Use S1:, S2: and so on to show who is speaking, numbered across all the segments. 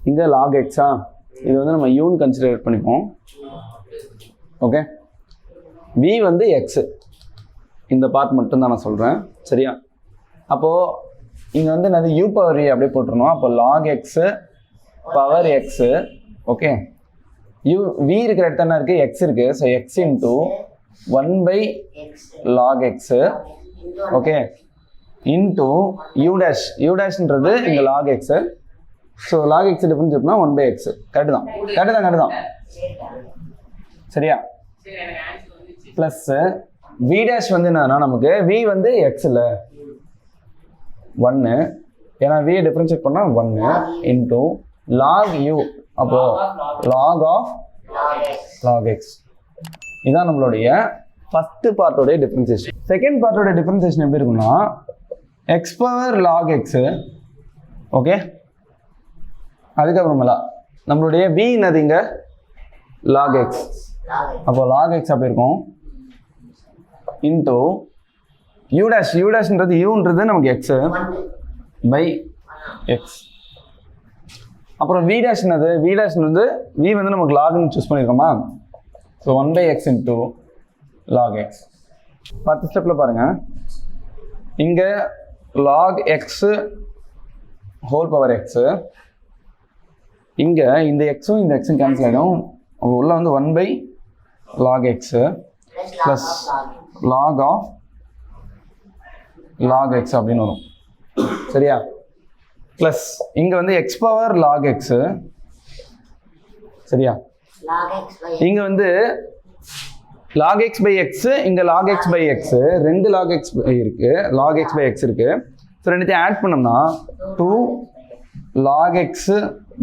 S1: இங்கே log x இது வந்து நம்ம யூன்னு கன்சிடர் பண்ணிப்போம். ஓகே, v வந்து x, இந்த பார்ட் மட்டும் தான் நான் சொல்கிறேன். சரியா? அப்போது இங்கே வந்து நான் u பவர் v அப்படியே போட்டுருணும். அப்போ log x power x. Okay, v இருக்கிற இடத்துல என்ன இருக்குது? x இருக்குது. So x into 1/log x. Okay, into u டேஷ்ன்றது இங்கே log x. So log x difference எப்படின்னா 1/x. கரெக்டு தான். சரியா? ப்ளஸ் v டேஷ் வந்து என்னன்னா நமக்கு v வந்து x இல்லை 1, ஏன்னா v டிஃபரன்ஷியேட் பண்ணால் 1 இன்ட்டு log u. அப்போ log x. இதுதான் நம்மளுடைய ஃபர்ஸ்ட் பார்ட்டோடைய டிஃபரன்சியேஷன். செகண்ட் பார்ட்டோட டிஃபரன்சியேஷன் எப்படி இருக்குன்னா x power log x. Okay, அதுக்கப்புறமேல நம்மளுடைய v என்னதுங்க log x. அப்போ log x அப்படி இருக்கும் இன்ட்டு u டேஷ்ன்றது uன்றது நமக்கு x பை x. அப்புறம் v டேஷ் என்னது? v டேஷ்ன்றது v வந்து நமக்கு logன்னு சூஸ் பண்ணியிருக்கோமா? So 1/x into log x. 10 ஸ்டெப்பில் பாருங்கள், இங்கே log x whole power x, இங்கே இந்த எக்ஸும் இந்த எக்ஸும் கேன்சல் ஆகிடும். உள்ள வந்து 1/log x plus log x அப்படின்னு வரும். சரியா? ப்ளஸ் இங்கே வந்து x பவர் log x. சரியா? இங்கே வந்து log x by x, இங்கே log x by x, ரெண்டு log x இருக்கு, log x by x இருக்கு. ஸோ ரெண்டுத்தையும் ஆட் பண்ணோம்னா 2 log x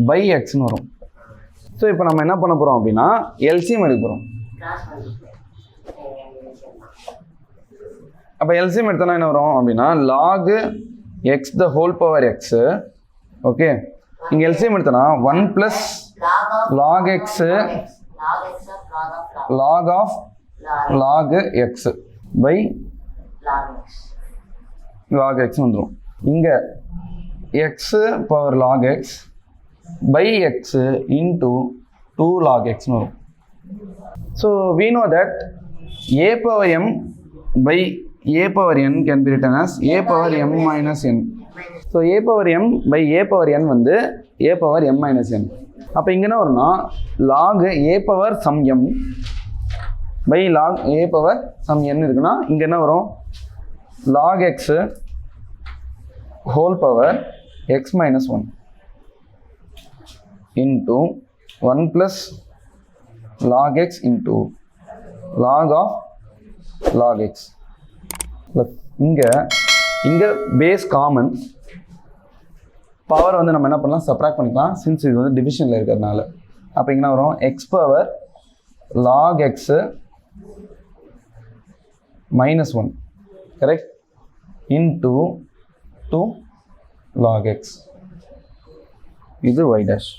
S1: by xன்னு வரும். ஸோ இப்போ நம்ம என்ன பண்ண போகிறோம் அப்படின்னா எல்சிஎம் எடுக்க போகிறோம். அப்போ எல்சிஎம் எடுத்தோன்னா என்ன வரும் அப்படின்னா log x the whole power x. Okay, இங்கே எல்சிஎம் எடுத்தோன்னா 1 + log x log of log x by log x வந்துடும். இங்கே x power log x by x into 2 log x வரும். So we know that a power m by a power n can be written as a power m minus n. So a power m by a power n வந்து a power m minus n. அப்போ இங்கே என்ன வரும்னா log a power sum m by log a power sum n இருக்குன்னா இங்கே என்ன வரும்? log x whole power x minus 1 into 1 + log x into log of log x. இங்கே பேஸ் காமன் பவர் வந்து நம்ம என்ன பண்ணலாம்? சப்ராக்ட் பண்ணிக்கலாம், சின்ஸ் இது வந்து டிவிஷனில் இருக்கிறதுனால. அப்போ இங்கே என்ன வரும்? x power log x minus 1 correct into 2 log x. இது y டேஷ்.